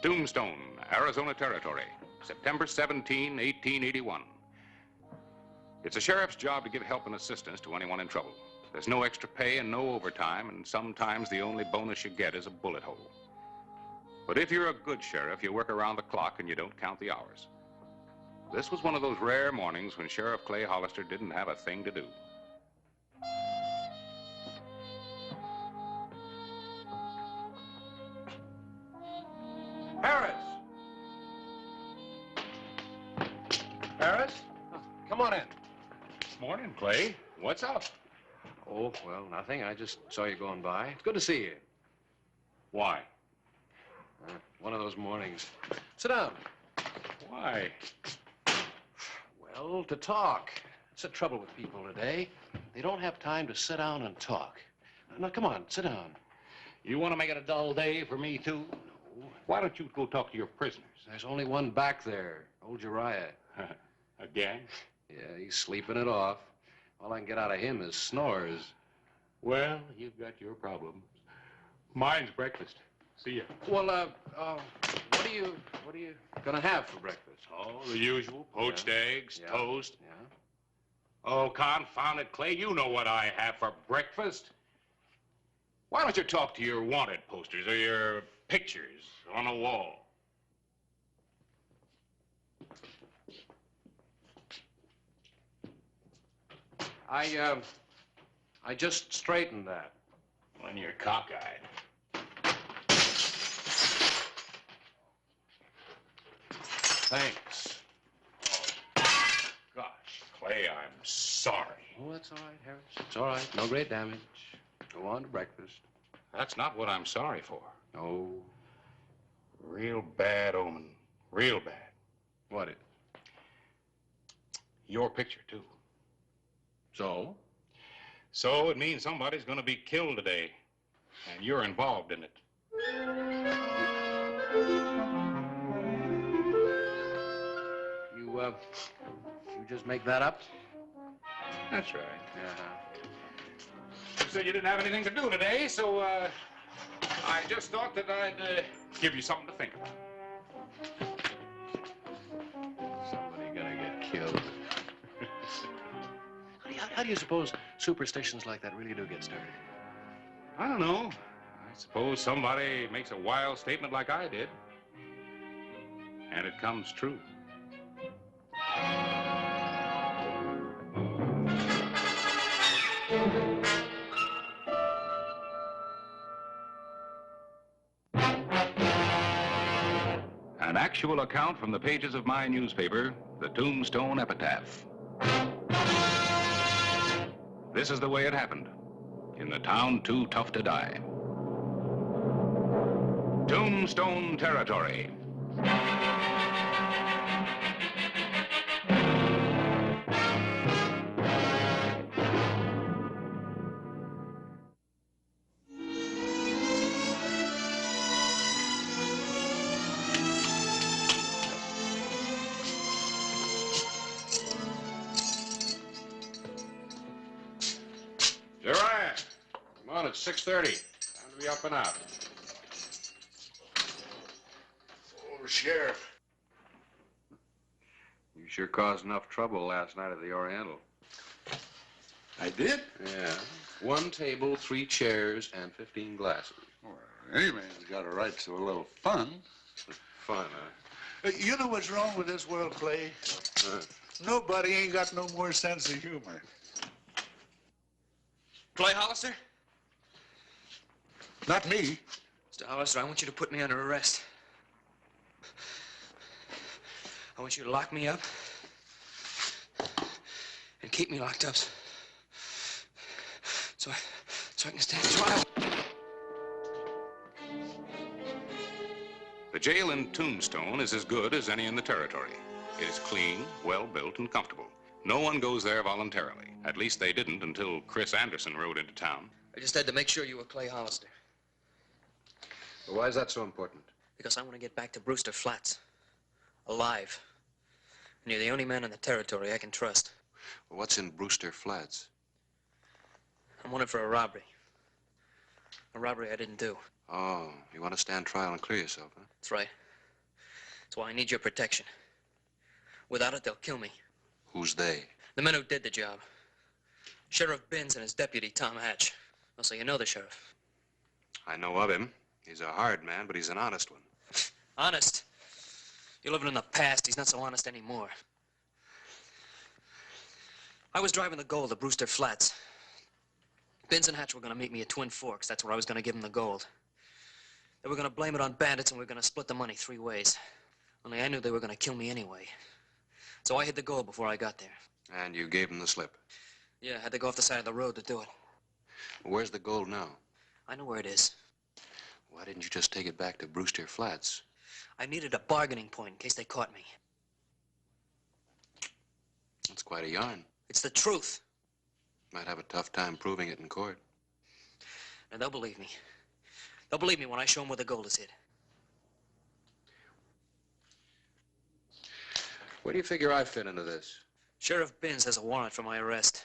Tombstone, Arizona Territory, September 17, 1881. It's a sheriff's job to give help and assistance to anyone in trouble. There's no extra pay and no overtime, and sometimes the only bonus you get is a bullet hole. But if you're a good sheriff, you work around the clock and you don't count the hours. This was one of those rare mornings when Sheriff Clay Hollister didn't have a thing to do. Harris! Harris? Oh, come on in. Morning, Clay. What's up? Oh, well, nothing. I just saw you going by. It's good to see you. Why? One of those mornings. Sit down. Why? Well, to talk. That's the trouble with people today. They don't have time to sit down and talk. Now, come on, sit down. You want to make it a dull day for me, too? No. Why don't you go talk to your prisoners? There's only one back there, old Uriah. Again? Yeah, he's sleeping it off. All I can get out of him is snores. Well, you've got your problems. Mine's breakfast. See ya. Well, what are you gonna have for breakfast? Oh, the usual. Poached eggs, Yeah. toast. Yeah. Oh, confound it, Clay. You know what I have for breakfast. Why don't you talk to your wanted posters or your pictures on a wall? I just straightened that. When you're cockeyed. Thanks. Oh, gosh, Clay, I'm sorry. Oh, that's all right, Harris. It's all right. No great damage. Go on to breakfast. That's not what I'm sorry for. Oh. Real bad omen. Real bad. What? Your picture, too. So? So it means somebody's going to be killed today, and you're involved in it. You just make that up? That's right. Uh-huh. You said you didn't have anything to do today, so I just thought that I'd give you something to think about. Somebody gonna get killed. How do you suppose superstitions like that really do get started? I don't know. I suppose somebody makes a wild statement like I did, and it comes true. An actual account from the pages of my newspaper, the Tombstone Epitaph. This is the way it happened, in the town too tough to die. Tombstone Territory. Uriah, come on, it's 6:30. Time to be up and out. Oh, Sheriff. You sure caused enough trouble last night at the Oriental. I did? Yeah. 1 table, 3 chairs, and 15 glasses. Well, any man's got a right to a little fun. Fun, huh? You know what's wrong with this world, Clay? Nobody ain't got no more sense of humor. Clay Hollister? Not me. Mr. Hollister, I want you to put me under arrest. I want you to lock me up and keep me locked up so I can stand trial. The jail in Tombstone is as good as any in the territory. It is clean, well-built, and comfortable. No one goes there voluntarily. At least they didn't until Chris Anderson rode into town. I just had to make sure you were Clay Hollister. Well, why is that so important? Because I want to get back to Brewster Flats. Alive. And you're the only man in the territory I can trust. Well, what's in Brewster Flats? I'm wanted for a robbery. A robbery I didn't do. Oh, you want to stand trial and clear yourself, huh? That's right. That's why I need your protection. Without it, they'll kill me. Who's they? The men who did the job. Sheriff Binns and his deputy, Tom Hatch. Oh, so you know the sheriff. I know of him. He's a hard man, but he's an honest one. Honest? You're living in the past. He's not so honest anymore. I was driving the gold to Brewster Flats. Binns and Hatch were going to meet me at Twin Forks. That's where I was going to give them the gold. They were going to blame it on bandits, and we were going to split the money 3 ways. Only I knew they were going to kill me anyway. So I hid the gold before I got there. And you gave him the slip? Yeah, I had to go off the side of the road to do it. Where's the gold now? I know where it is. Why didn't you just take it back to Brewster Flats? I needed a bargaining point in case they caught me. That's quite a yarn. It's the truth. Might have a tough time proving it in court. And they'll believe me. They'll believe me when I show them where the gold is hid. Where do you figure I fit into this? Sheriff Binns has a warrant for my arrest.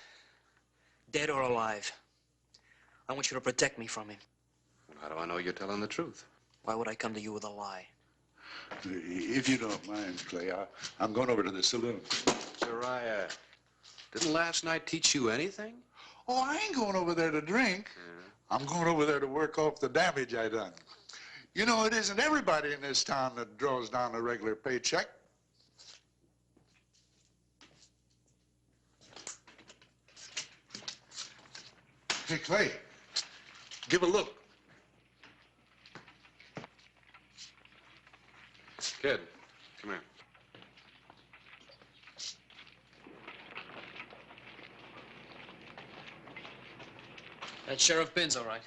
Dead or alive. I want you to protect me from him. Well, how do I know you're telling the truth? Why would I come to you with a lie? If you don't mind, Clay, I'm going over to the saloon. Uriah, didn't last night teach you anything? Oh, I ain't going over there to drink. I'm going over there to work off the damage I done. You know, it isn't everybody in this town that draws down a regular paycheck. Hey, Clay, give a look. Kid, come here. That's Sheriff Binns, all right.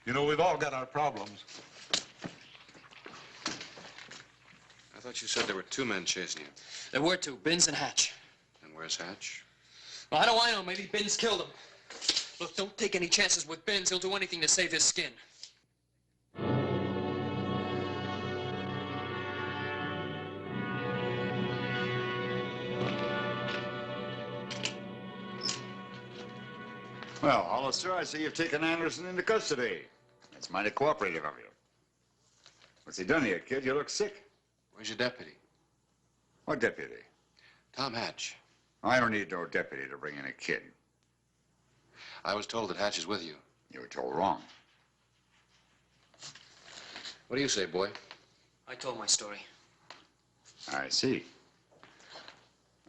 You know, we've all got our problems. I thought you said there were 2 men chasing you. There were 2, Binns and Hatch. And where's Hatch? Well, how do I know? Maybe Binns killed him. Look, don't take any chances with Binns. He'll do anything to save his skin. Well, Hollister, I see you've taken Anderson into custody. That's mighty cooperative of you. What's he done to you, kid? You look sick. Where's your deputy? What deputy? Tom Hatch. I don't need no deputy to bring in a kid. I was told that Hatch is with you. You were told wrong. What do you say, boy? I told my story. I see.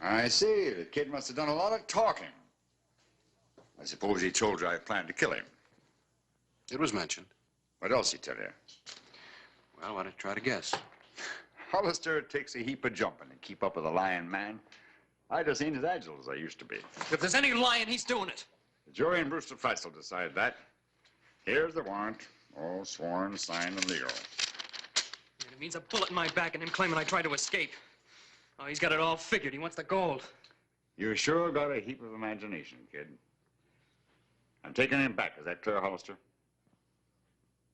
I see. The kid must have done a lot of talking. I suppose he told you I planned to kill him. It was mentioned. What else he tell you? Well, why don't you try to guess? Hollister takes a heap of jumping to keep up with a lying man. I just ain't as agile as I used to be. If there's any lying, he's doing it. The jury in Brewster Flats will decide that. Here's the warrant. All sworn, signed, and legal. And it means a bullet in my back and him claiming I tried to escape. Oh, he's got it all figured. He wants the gold. You sure got a heap of imagination, kid. I'm taking him back. Is that clear, Hollister?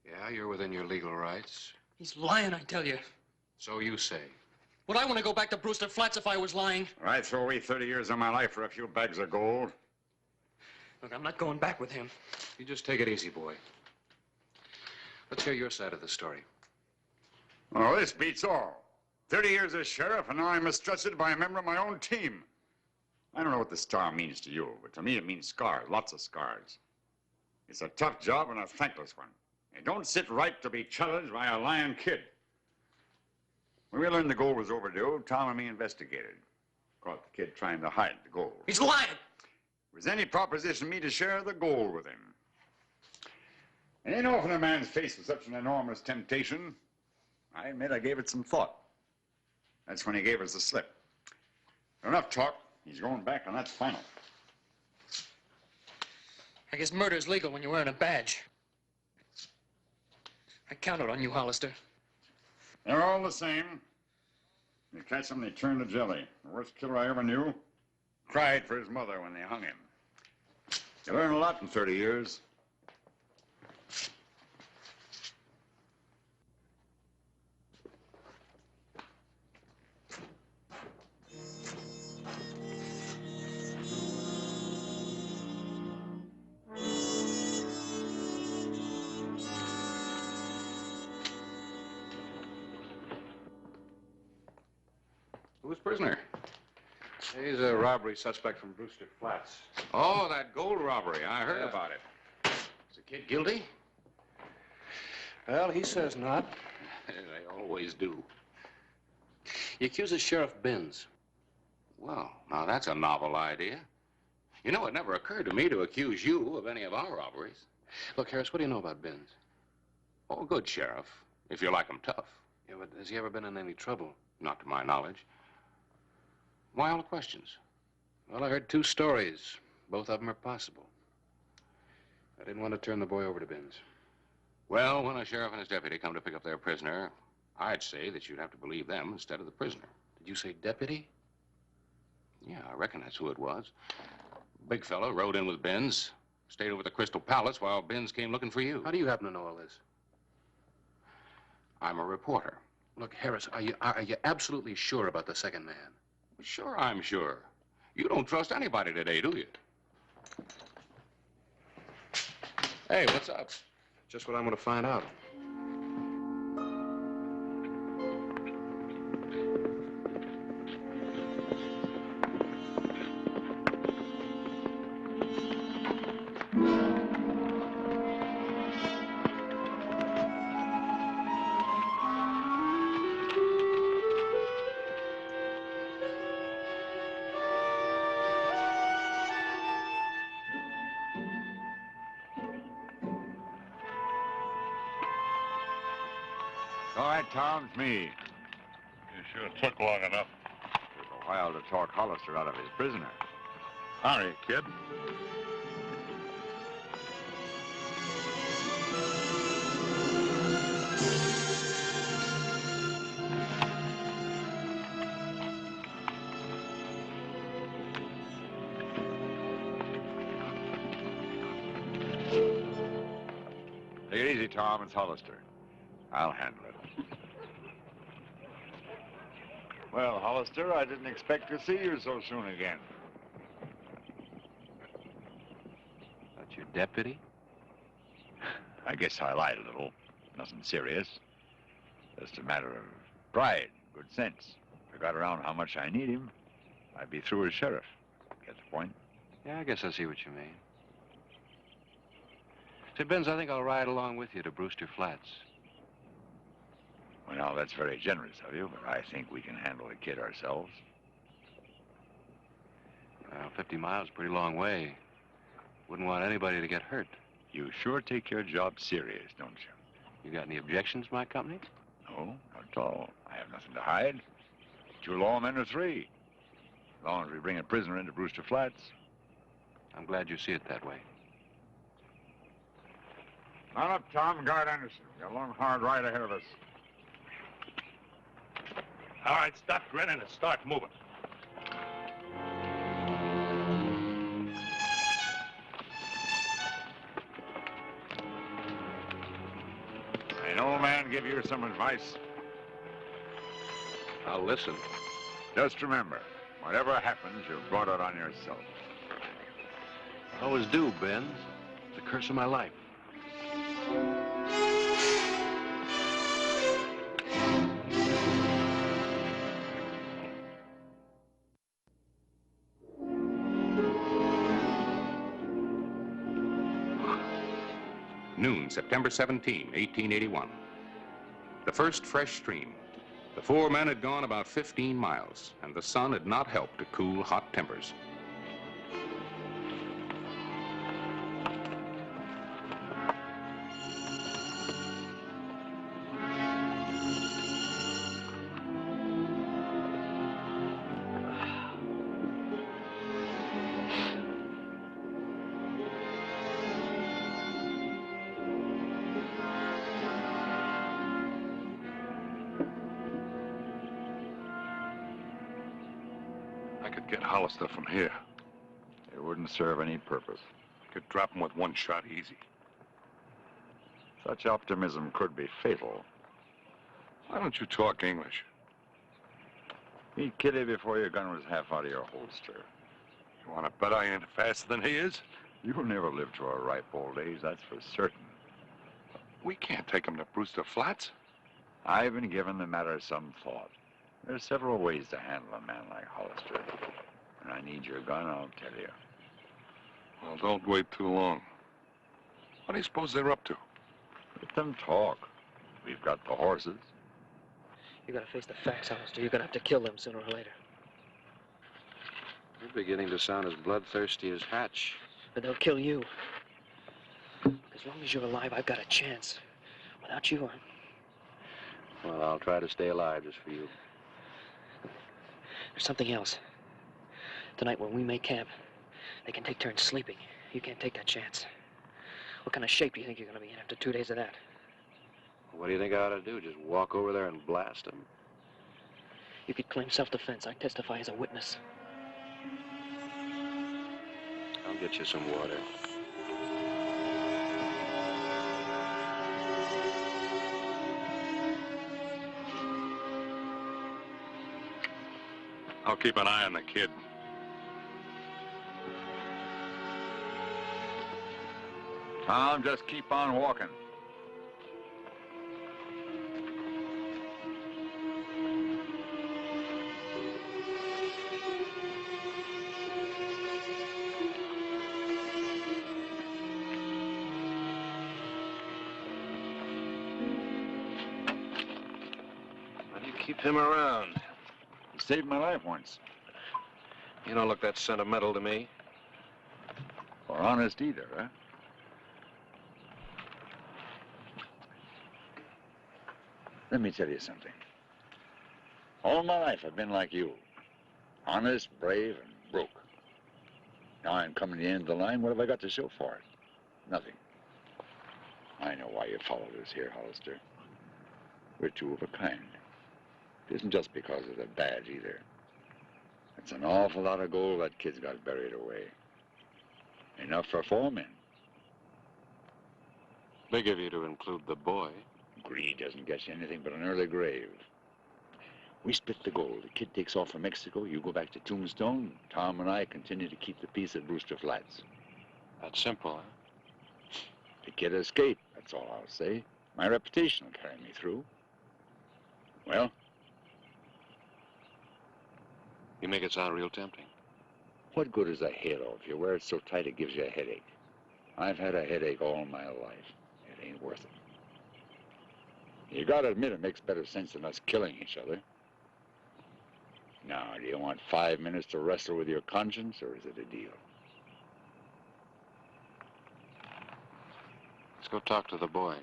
Yeah, you're within your legal rights. He's lying, I tell you. So you say. Would I want to go back to Brewster Flats if I was lying? I'd throw away 30 years of my life for a few bags of gold. Look, I'm not going back with him. You just take it easy, boy. Let's hear your side of the story. Oh, this beats all. 30 years as sheriff, and now I'm mistrusted by a member of my own team. I don't know what the star means to you, but to me it means scars, lots of scars. It's a tough job and a thankless one. It don't sit right to be challenged by a lying kid. When we learned the gold was overdue, Tom and me investigated. Caught the kid trying to hide the gold. He's lying! It was any proposition me to share the gold with him. It ain't often a man's faced with such an enormous temptation. I admit I gave it some thought. That's when he gave us the slip. Enough talk. He's going back, and that's final. I guess murder's legal when you're wearing a badge. I counted on you, Hollister. They're all the same. You catch them, they turn to jelly. The worst killer I ever knew cried for his mother when they hung him. You learn a lot in 30 years. Who's prisoner? He's a robbery suspect from Brewster Flats. Oh, that gold robbery. I heard about it. Is the kid guilty? Well, he says not. They always do. He accuses Sheriff Binns. Well, now that's a novel idea. You know, it never occurred to me to accuse you of any of our robberies. Look, Harris, what do you know about Binns? Oh, good, Sheriff. If you like him tough. Yeah, but has he ever been in any trouble? Not to my knowledge. Why all the questions? Well, I heard two stories. Both of them are possible. I didn't want to turn the boy over to Binns. Well, when a sheriff and his deputy come to pick up their prisoner, I'd say that you'd have to believe them instead of the prisoner. Did you say deputy? Yeah, I reckon that's who it was. Big fellow rode in with Binns, stayed over at the Crystal Palace while Binns came looking for you. How do you happen to know all this? I'm a reporter. Look, Harris, are you absolutely sure about the second man? Sure, I'm sure. You don't trust anybody today, do you? Hey, what's up? Just what I'm going to find out. All right, Tom, it's me. You sure took long enough. Took a while to talk Hollister out of his prisoner. Hurry, kid. Take it easy, Tom. It's Hollister. I'll handle it. Well, Hollister, I didn't expect to see you so soon again. That's your deputy? I guess I lied a little. Nothing serious. Just a matter of pride, good sense. If I got around how much I need him, I'd be through as sheriff. Get the point? Yeah, I guess I see what you mean. Say, Binns, I think I'll ride along with you to Brewster Flats. Well, now, that's very generous of you, but I think we can handle the kid ourselves. Well, 50 miles is a pretty long way. Wouldn't want anybody to get hurt. You sure take your job serious, don't you? You got any objections to my company? No, not at all. I have nothing to hide. 2 lawmen or 3. As long as we bring a prisoner into Brewster Flats. I'm glad you see it that way. Mount up, Tom, and guard Anderson. We've got a long, hard ride ahead of us. All right, stop grinning and start moving. An old man give you some advice. I'll listen. Just remember, whatever happens, you've brought it on yourself. I always do, Binns. It's the curse of my life. Noon, September 17, 1881. The first fresh stream. The 4 men had gone about 15 miles, and the sun had not helped to cool hot tempers. I could get Hollister from here. It wouldn't serve any purpose. I could drop him with one shot easy. Such optimism could be fatal. Why don't you talk English? Meet Kitty before your gun was half out of your holster. You want to bet I ain't faster than he is? You'll never live to a ripe old age, that's for certain. We can't take him to Brewster Flats. I've been giving the matter some thought. There's several ways to handle a man like Hollister. When I need your gun, I'll tell you. Well, don't wait too long. What do you suppose they're up to? Let them talk. We've got the horses. You gotta face the facts, Hollister. You're gonna have to kill them sooner or later. You're beginning to sound as bloodthirsty as Hatch. But they'll kill you. As long as you're alive, I've got a chance. Without you, Well, I'll try to stay alive just for you. there's something else. Tonight, when we make camp, they can take turns sleeping. You can't take that chance. What kind of shape do you think you're gonna be in after 2 days of that? What do you think I ought to do? Just walk over there and blast them? You could claim self-defense. I testify as a witness. I'll get you some water. I'll keep an eye on the kid. Tom, just keep on walking. Why do you keep him around? He saved my life once. You don't look that sentimental to me. Or honest either, huh? Let me tell you something. All my life I've been like you. Honest, brave, and broke. Now I'm coming to the end of the line. What have I got to show for it? Nothing. I know why you followed us here, Hollister. We're two of a kind. It isn't just because of the badge, either. It's an awful lot of gold that kid's got buried away. Enough for 4 men. Big of you to include the boy. Greed doesn't get you anything but an early grave. We split the gold. The kid takes off for Mexico. You go back to Tombstone. Tom and I continue to keep the peace at Brewster Flats. That's simple, huh? The kid escaped, that's all I'll say. My reputation will carry me through. Well? You make it sound real tempting. What good is a halo if you wear it so tight it gives you a headache? I've had a headache all my life. It ain't worth it. You gotta admit it makes better sense than us killing each other. Now, do you want 5 minutes to wrestle with your conscience, or is it a deal? Let's go talk to the boy.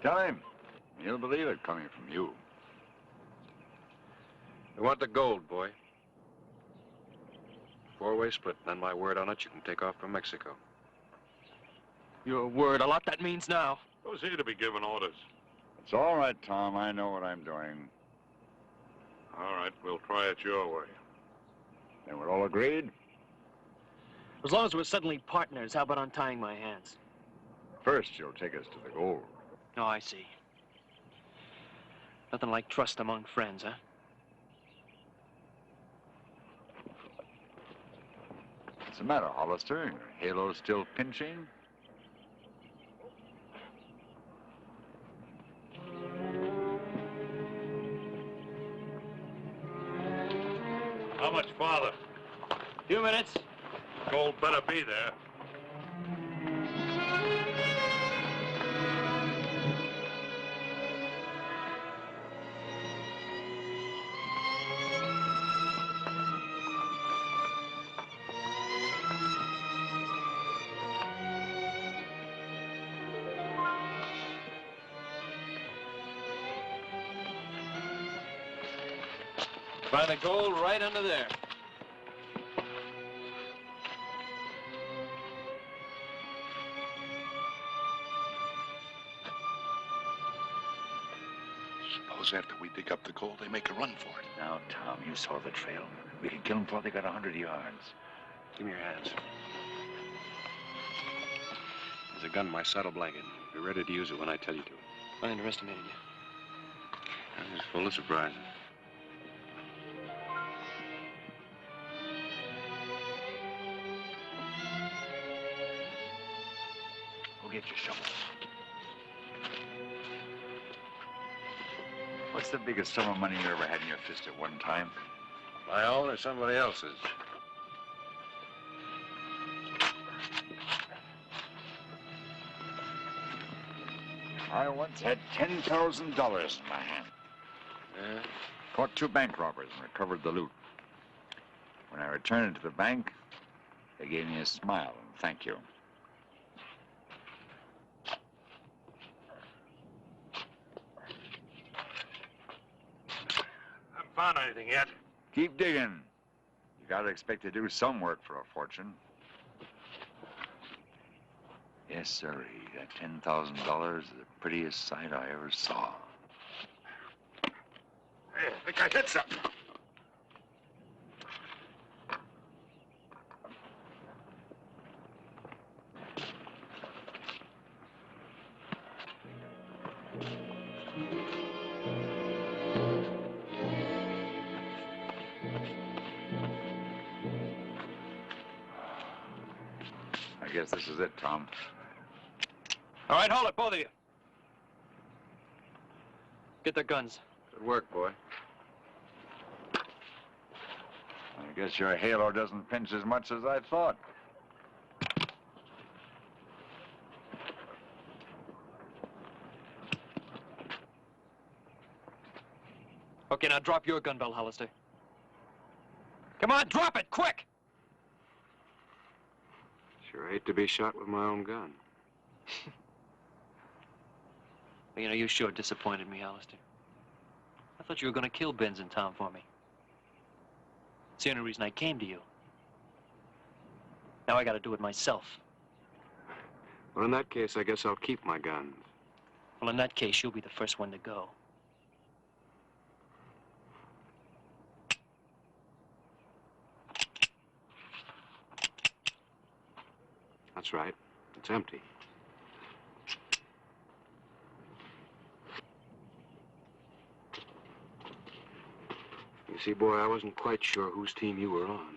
Tell him. He'll believe it coming from you. We want the gold, boy. 4-way split, and on my word on it, you can take off for Mexico. Your word, a lot that means now. Who's here to be giving orders? It's all right, Tom. I know what I'm doing. All right, we'll try it your way. Then we're all agreed? As long as we're suddenly partners, how about untying my hands? First, you'll take us to the gold. Oh, I see. Nothing like trust among friends, huh? What's the matter, Hollister? Your halo's still pinching? How much farther? Few minutes. Gold better be there. Find the gold right under there. Suppose after we dig up the gold, they make a run for it. Now, Tom, you saw the trail. We can kill them before they got 100 yards. Give me your hands. There's a gun in my saddle blanket. Be ready to use it when I tell you to. I underestimated you. I'm just full of surprises. get your shovel. What's the biggest sum of money you ever had in your fist at one time? My own or somebody else's? I once had $10,000 in my hand. Yeah? Caught 2 bank robbers and recovered the loot. When I returned it to the bank, they gave me a smile and thank you. Haven't found anything yet. Keep digging. You gotta expect to do some work for a fortune. Yes, sir. That $10,000 is the prettiest sight I ever saw. Hey, I think I hit something. I guess this is it, Tom. All right, hold it, both of you. Get their guns. Good work, boy. I guess your halo doesn't pinch as much as I thought. Okay, now drop your gun bell, Hollister. Come on, drop it, quick! Sure hate to be shot with my own gun. You know, you sure disappointed me, Hollister. I thought you were going to kill Benz and Tom for me. It's the only reason I came to you. Now I got to do it myself. Well, in that case, I guess I'll keep my guns. Well, in that case, you'll be the first one to go. That's right. It's empty. You see, boy, I wasn't quite sure whose team you were on.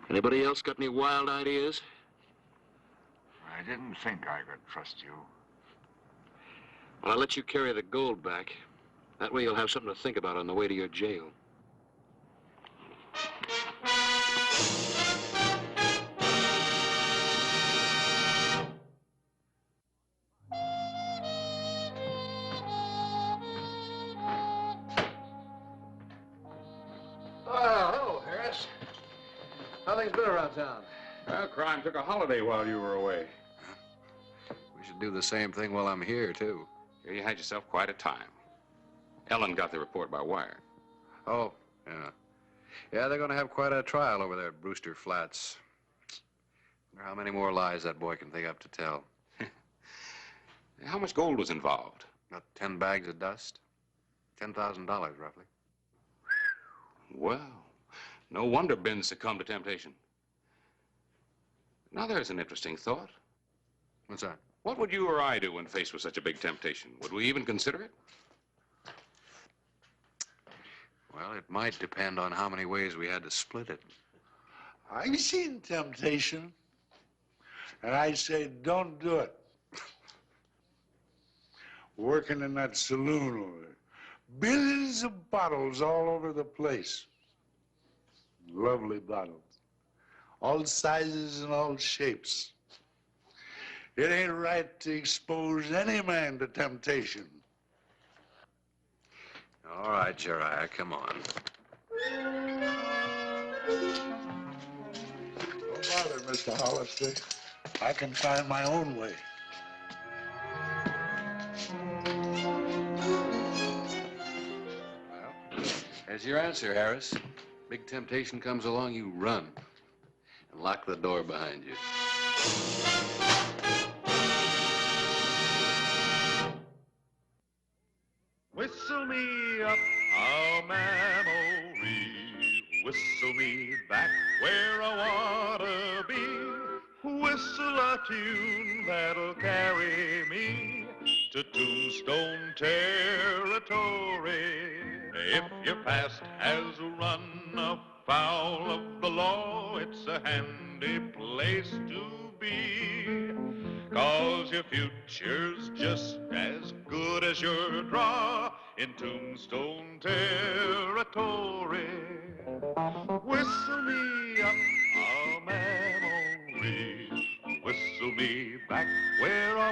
Anybody else got any wild ideas? I didn't think I could trust you. Well, I'll let you carry the gold back. That way you'll have something to think about on the way to your jail. Hello, Harris. How things been around town? Well, crime took a holiday while you were away. We should do the same thing while I'm here, too. Here you had yourself quite a time. Ellen got the report by wire. Oh, yeah. Yeah, they're going to have quite a trial over there at Brewster Flats. Wonder how many more lies that boy can think up to tell. How much gold was involved? About 10 bags of dust. $10,000, roughly. Well, no wonder Ben succumbed to temptation. Now, there's an interesting thought. What's that? What would you or I do when faced with such a big temptation? Would we even consider it? Well, it might depend on how many ways we had to split it. I've seen temptation, and I say don't do it. Working in that saloon over there. Billions of bottles all over the place. Lovely bottles. All sizes and all shapes. It ain't right to expose any man to temptation. All right, Jeriah, come on. Don't bother, Mr. Hollister. I can find my own way. Well, there's your answer, Harris. Big temptation comes along, you run. And lock the door behind you. Whistle me up a memory, whistle me back where I wanna be, whistle a tune that'll carry me to Tombstone territory. If your past has run afoul of law, it's a handy place to be. 'Cause your future's just as good as your draw in Tombstone territory. Whistle me up a memory, whistle me back where I